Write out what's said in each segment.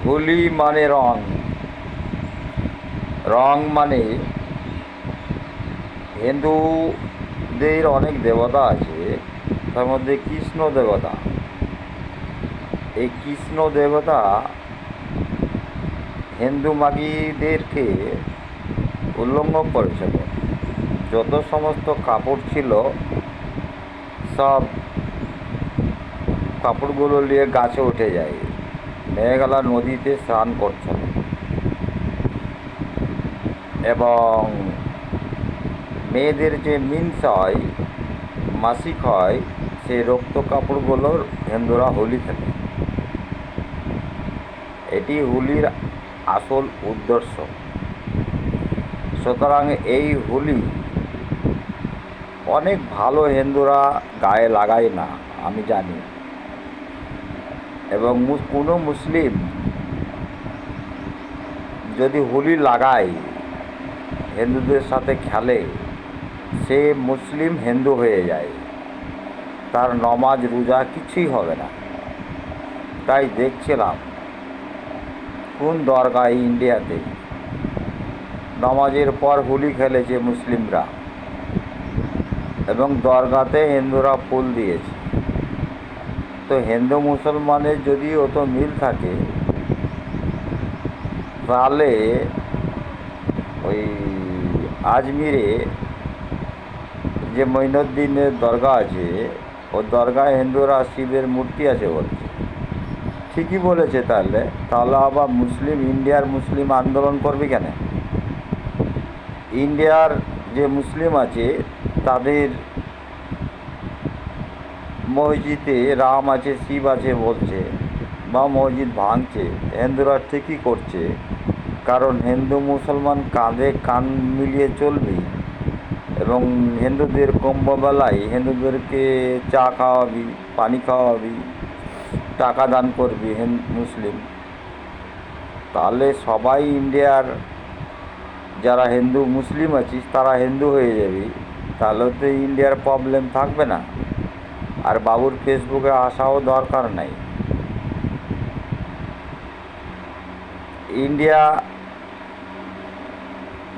হোলি মানে রং, রং মানে হিন্দুদের অনেক দেবতা আছে, তার মধ্যে কৃষ্ণ দেবতা। এই কৃষ্ণ দেবতা হিন্দু মাগিদেরকে উল্লঙ্ঘ করেছিল। যত সমস্ত কাপড় ছিল সব কাপড়গুলো নিয়ে গাছে উঠে যায়, মেঘালা নদীতে স্নান করছিল এবং মেয়েদের যে মিন্স হয়, মাসিক হয়, সেই রক্ত কাপড়গুলোর হিন্দুরা হোলি খেলে। এটি হোলির আসল উদ্দেশ্য। সুতরাং এই হোলি অনেক ভালো হিন্দুরা গায়ে লাগায় না, আমি জানি। এবং কোনো মুসলিম যদি হোলি লাগায়, হিন্দুদের সাথে খেলে, সে মুসলিম হিন্দু হয়ে যায়, তার নমাজ রোজা কিছুই হবে না। তাই দেখছিলাম কোন দরগায় ইন্ডিয়াতে নামাজের পর হোলি খেলেছে মুসলিমরা, এবং দরগাতে হিন্দুরা ফুল দিয়েছে। তো হিন্দু মুসলমানের যদি অত মিল থাকে, তাহলে ওই আজমিরে যে মঈনুদ্দিনের দরগা আছে, ও দরগায় হিন্দুরা শিবের মূর্তি আছে বলছে। ঠিকই বলেছে। তাহলে তাহলে আবার মুসলিম, ইন্ডিয়ার মুসলিম আন্দোলন করবে কেন? ইন্ডিয়ার যে মুসলিম আছে তাদের মসজিদে রাম আছে, শিব আছে বলছে, বা মসজিদ ভাঙছে, হিন্দুরা ঠিকই করছে। কারণ হিন্দু মুসলমান কাঁধে কান মিলিয়ে চলবে, এবং হিন্দুদের কুম্ভমেলায় হিন্দুদেরকে চা খাওয়াবি, পানি খাওয়াবি, টাকা দান করবি মুসলিম। তাহলে সবাই ইন্ডিয়ার যারা হিন্দু মুসলিম আছিস তারা হিন্দু হয়ে যাবি, তাহলে তো ইন্ডিয়ার প্রবলেম থাকবে না। আর বাবুর ফেসবুকে আসাও দরকার নাই। ইন্ডিয়া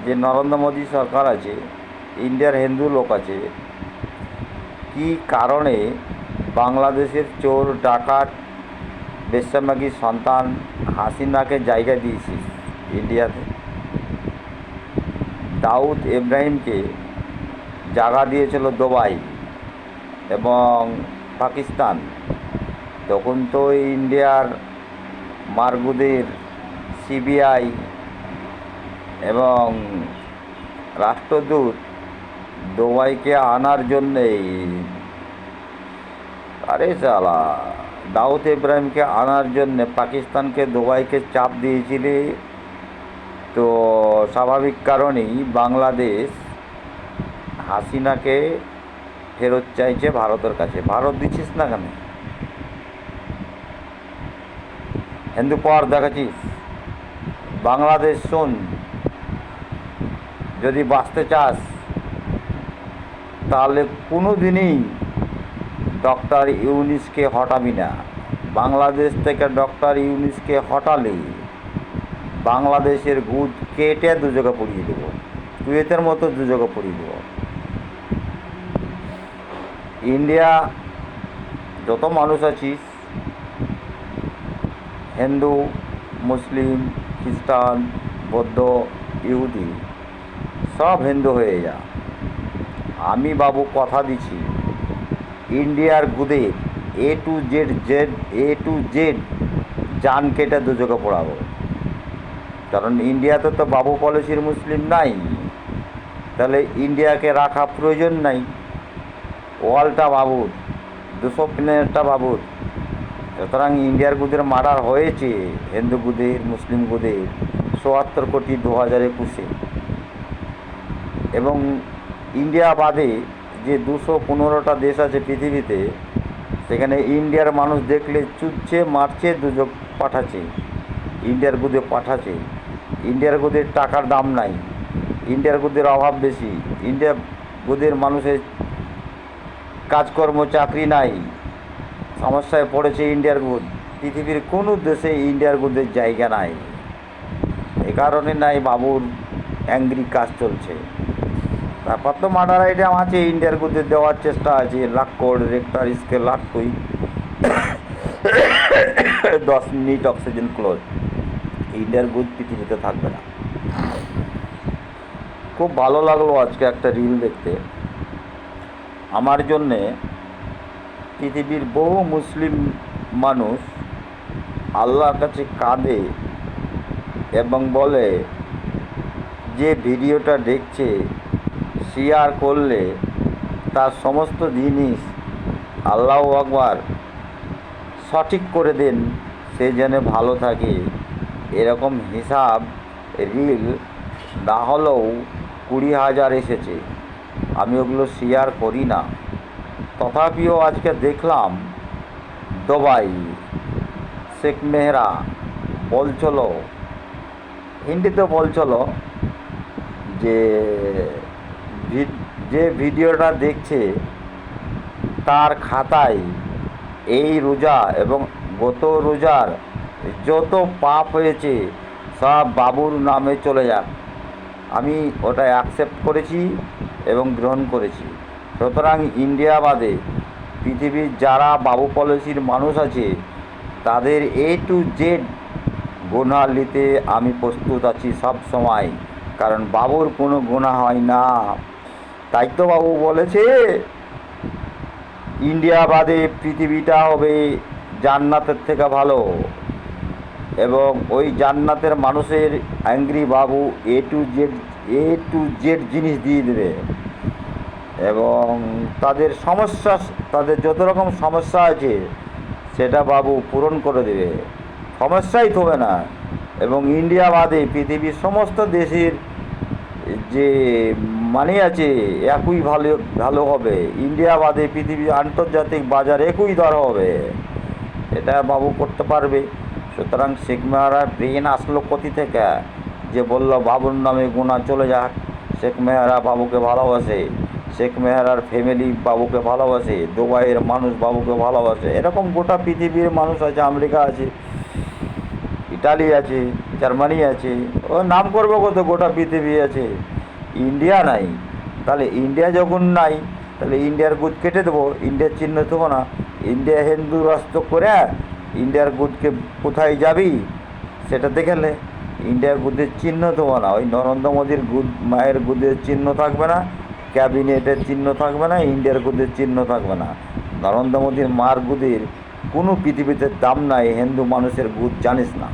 যে নরেন্দ্র মোদী সরকার আছে, ইন্ডিয়ার হিন্দু লোক আছে, কি কারণে বাংলাদেশের চোর ডাকাত বেশ্যামাগী সন্তান হাসিনাকে জায়গা দিয়েছিস ইন্ডিয়াতে? দাউদ ইব্রাহিমকে জায়গা দিয়েছিল দুবাই এবং পাকিস্তান। তখন তো ইন্ডিয়ার মারগুদের সিবিআই এবং রাষ্ট্রদূত দুবাইকে আনার জন্যেই, আরে সালা, দাউদ ইব্রাহিমকে আনার জন্যে পাকিস্তানকে দুবাইকে চাপ দিয়েছিলে। তো স্বাভাবিক কারণেই বাংলাদেশ হাসিনাকে ফেরত চাইছে ভারতের কাছে। ভারত দিচ্ছিস না কেন? হিন্দু পাওয়ার দেখাচ্ছিস। বাংলাদেশ শোন, যদি বাঁচতে চাস তাহলে কোনো দিনই ডক্টর ইউনিসকে হটাবি না। বাংলাদেশ থেকে ডক্টর ইউনিসকে হটালে বাংলাদেশের গুদ কেটে দুযোগে পড়িয়ে দেবো, কুয়েতের মতো দুযোগে পড়িয়ে দেবো। ইন্ডিয়া যত মানুষ আছিস, হিন্দু, মুসলিম, খ্রিস্টান, বৌদ্ধ, ইহুদি, সব হিন্দু হয়ে যা। আমি বাবু কথা দিচ্ছি, ইন্ডিয়ার গুদে এ টু জেড জান কেটে দুযোগে পড়াবো। কারণ ইন্ডিয়াতে তো বাবু পলিসির মুসলিম নাই, তাহলে ইন্ডিয়াকে রাখা প্রয়োজন নাই। ওয়ালটা বাবুর, 200 প্লেনেরটা বাবুর। সুতরাং ইন্ডিয়ার গুদের মার্ডার হয়েছে, হিন্দু গুদের, মুসলিম গুদের ৭৪ কোটি 2021-এ। এবং ইন্ডিয়া বাদে যে 215টা দেশ আছে পৃথিবীতে, সেখানে ইন্ডিয়ার মানুষ দেখলে চুচ্ছে, মারছে, দুযোগ পাঠাচ্ছে, ইন্ডিয়ার গুদে পাঠাচ্ছে। ইন্ডিয়ার গুদের টাকার দাম নাই, ইন্ডিয়ার গুদের অভাব বেশি, ইন্ডিয়ার গুদের মানুষের কাজকর্ম চাকরি নাই, সমস্যায় পড়েছে ইন্ডিয়ার গুদ। পৃথিবীর কোনো দেশে ইন্ডিয়ার গুদের জায়গা নাই। এ কারণে নাই বাবুর অ্যাংরি কাজ চলছে। তারপর তো মার্ডার আইডিয়া আছে, ইন্ডিয়ার গুদে দেওয়ার চেষ্টা আছে, lakh code Richter scale lakh তুই 10 মিনিট অক্সিজেন ক্লোজ, ইন্ডিয়ার গুদ পৃথিবীতে থাকবে না। খুব ভালো লাগলো আজকে একটা রিল দেখতে। আমার জন্যে পৃথিবীর বহু মুসলিম মানুষ আল্লাহর কাছে কাঁদে এবং বলে যে ভিডিওটা দেখছে শেয়ার করলে তার সমস্ত জিনিস আল্লাহু আকবার সঠিক করে দেন, সে যেন ভালো থাকে। এরকম হিসাব রিল না হলেও 20,000 এসেছে। আমি ওগুলো শেয়ার করি না, তথাপিও আজকে দেখলাম দুবাই শেখ মেহরা বলছিল, হিন্দিতে বলছিল যে যে ভিডিওটা দেখছে তার খাতায় এই রোজা এবং গত রোজার যত পাপ হয়েছে সব বাবুর নামে চলে যাক। আমি ওটা অ্যাকসেপ্ট করেছি এবং গ্রহণ করেছি। সুতরাং ইন্ডিয়া বাদে পৃথিবীর যারা বাবু পলিসির মানুষ আছে তাদের A to Z গুনাহ নিতে আমি প্রস্তুত আছি সব সময়, কারণ বাবুর কোনো গুনাহ হয় না। তাই তো বাবু বলেছে ইন্ডিয়া বাদে পৃথিবীটা হবে জান্নাতের থেকে ভালো, এবং ওই জান্নাতের মানুষের angry Babu A to Z জিনিস দিয়ে দেবে, এবং তাদের সমস্যা, তাদের যত রকম সমস্যা আছে সেটা বাবু পূরণ করে দেবে, সমস্যাই থবে না। এবং ইন্ডিয়া বাদে পৃথিবীর সমস্ত দেশের যে মানি আছে একই ভালো হবে। ইন্ডিয়া বাদে পৃথিবীর আন্তর্জাতিক বাজার একই দর হবে, এটা বাবু করতে পারবে। সুতরাং শেখ মেহরার ব্রেন আসলো কোথা থেকে যে বলল বাবুর নামে গুনাহ চলে যাক। শেখ মেহরা বাবুকে ভালোবাসে, শেখ মেহরার ফ্যামিলি বাবুকে ভালোবাসে, দুবাইয়ের মানুষ বাবুকে ভালোবাসে। এরকম গোটা পৃথিবীর মানুষ আছে, আমেরিকা আছে, ইটালি আছে, জার্মানি আছে, ও নাম করবো কত, গোটা পৃথিবী আছে। ইন্ডিয়া নাই, তাহলে ইন্ডিয়া যখন নাই তাহলে ইন্ডিয়ার গুদ কেটে দেবো, ইন্ডিয়ার চিহ্ন দেবো না। ইন্ডিয়া হিন্দু রাষ্ট্র করে ইন্ডিয়ার গুদকে কোথায় যাবি সেটা দেখে নে। ইন্ডিয়ার গুদের চিহ্ন দেবো না, ওই নরেন্দ্র মোদীর গুদ মায়ের গুদের চিহ্ন থাকবে না, ক্যাবিনেটের চিহ্ন থাকবে না, ইন্ডিয়ার গুদের চিহ্ন থাকবে না। নরেন্দ্র মোদীর মার গুদের কোনো পৃথিবীতে দাম নাই, হিন্দু মানুষের গুদ জানিস না।